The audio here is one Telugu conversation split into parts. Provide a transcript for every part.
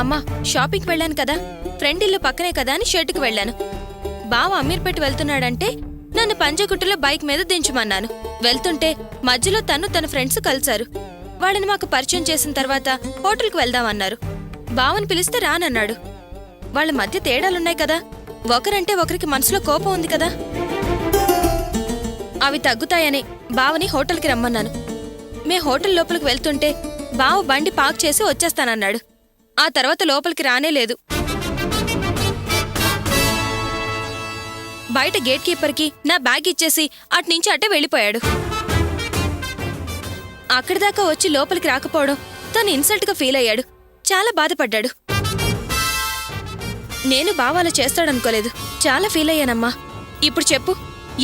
అమ్మా షాపింగ్కి వెళ్ళాను కదా, ఫ్రెండ్ ఇల్లు పక్కనే కదా అని షెడ్కి వెళ్ళాను. బావ అమీర్పేట వెళ్తున్నాడంటే నన్ను పంజగుట్టలో బైక్ మీద దించమన్నాను. వెళ్తుంటే మధ్యలో తన ఫ్రెండ్స్ కలిశారు. వాళ్ళని మాకు పరిచయం చేసిన తర్వాత హోటల్కి వెళ్దామన్నారు. బావని పిలిస్తే రానన్నాడు. వాళ్ళ మధ్య తేడాలున్నాయి కదా, ఒకరంటే ఒకరికి మనసులో కోపం ఉంది కదా. అవి తగ్గుతాయని బావని హోటల్కి రమ్మన్నాను. మే హోటల్ లోపలికి వెళ్తుంటే బావ బండి పార్క్ చేసి వచ్చేస్తానన్నాడు. ఆ తర్వాత లోపలికి రానేలేదు. బయట గేట్ కీపర్కి నా బ్యాగ్ ఇచ్చేసి అట్నుంచి అట్టే వెళ్ళిపోయాడు. అక్కడిదాకా వచ్చి లోపలికి రాకపోవడం తను ఇన్సల్ట్గా ఫీల్ అయ్యాడు. చాలా బాధపడ్డాడు. నేను బావ అలా చేస్తాడనుకోలేదు. చాలా ఫీల్ అయ్యానమ్మా. ఇప్పుడు చెప్పు,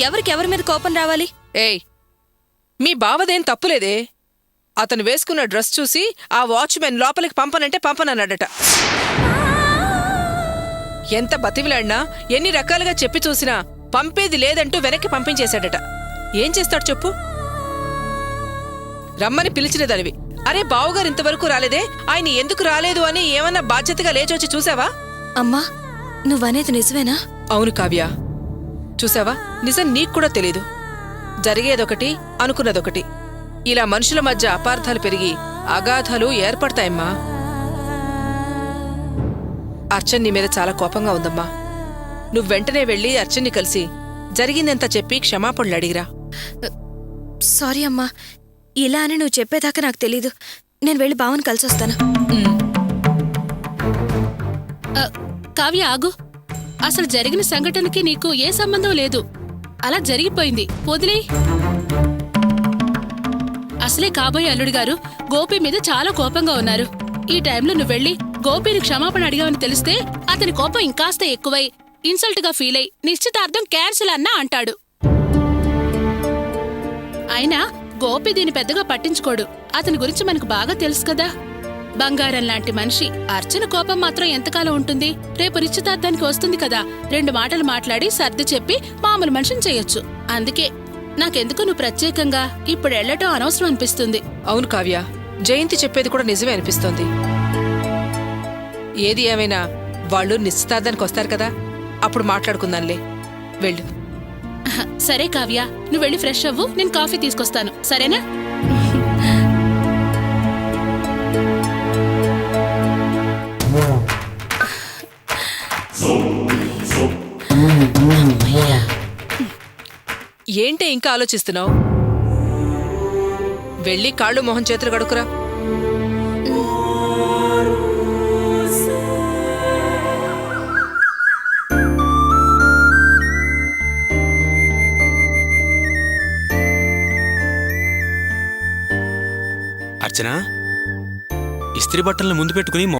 ఎవరికెవరి మీద కోపం రావాలి? ఏయ్, మీ బావదేం తప్పులేదే. అతను వేసుకున్న డ్రెస్ చూసి ఆ వాచ్మెన్ లోపలికి పంపనంటే పంపనన్నాడట. ఎంత బతివిలాడినా ఎన్ని రకాలుగా చెప్పి చూసినా పంపేది లేదంటూ వెనక్కి పంపించేశాడట. ఏం చేస్తాడు చెప్పు? రమ్మని పిలిచినదనివి. అరే బావుగారు ఇంతవరకు రాలేదే, ఆయన ఎందుకు రాలేదు అని ఏమన్నా బాధ్యతగా లేచొచ్చి చూసావా? అమ్మా, నువ్వనేది నిజమేనా? అవును కావ్య, చూసావా, నిజం నీకు కూడా తెలీదు. జరిగేదొకటి, అనుకున్నదొకటి. ఇలా మనుషుల మధ్య అపార్థాలు పెరిగి అగాధాలు ఏర్పడతాయమ్మా. అర్చన్ నీ మీద చాలా కోపంగా ఉందమ్మా. నువ్వెంటనే వెళ్ళి అర్చన్ని కలిసి జరిగిందంతా చెప్పి క్షమాపణలు అడిగిరా. సారీ అమ్మా, ఇలా అని నువ్వు చెప్పేదాకా నాకు తెలీదు. నేను వెళ్ళి బావని కలిసొస్తాను. కావ్య ఆగు. అసలు జరిగిన సంఘటనకి నీకు ఏ సంబంధం లేదు. అలా జరిగిపోయింది, వదిలేయ్. అసలే కాబోయే అల్లుడు గారు గోపి మీద చాలా కోపంగా ఉన్నారు. ఈ టైంలో నువ్వెళ్ళి గోపిని క్షమాపణ అడిగావని తెలిస్తే అతని కోపం ఇంకాస్త ఎక్కువై ఇన్సల్ట్ గా ఫీల్ అయి నిశ్చితార్థం క్యాన్సిల్ అన్నా అంటాడు. అయినా గోపి దీని పెద్దగా పట్టించుకోడు. అతని గురించి మనకు బాగా తెలుసు కదా. బంగారం లాంటి మనిషి. అర్చన కోపం మాత్రం ఎంతకాలం ఉంటుంది? రేపు నిశ్చితార్థానికి వస్తుంది కదా, 2 మాటలు మాట్లాడి సర్ది చెప్పి మామూలు మనిషిని చేయొచ్చు. అందుకే నాకెందుకు నువ్వు ప్రత్యేకంగా ఇప్పుడు వెళ్ళటం అనవసరం అనిపిస్తుంది. అవును కావ్య, జయంతి చెప్పేది కూడా నిజమే అనిపిస్తోంది. ఏది ఏమైనా వాళ్ళు నిశ్చితార్థానికి వస్తారు కదా, అప్పుడు మాట్లాడుకుందాంలే. వెళ్ళు. సరే కావ్య, నువ్వు వెళ్ళి ఫ్రెష్ అవ్వు, నేను కాఫీ తీసుకొస్తాను, సరేనా? ఏంటే ఇంకా ఆలోచిస్తున్నావు? వెళ్ళి కాళ్ళు మొహం చేతులు కడుకురా. అర్చన, ఇస్త్రీ బట్టలను ముందు పెట్టుకుని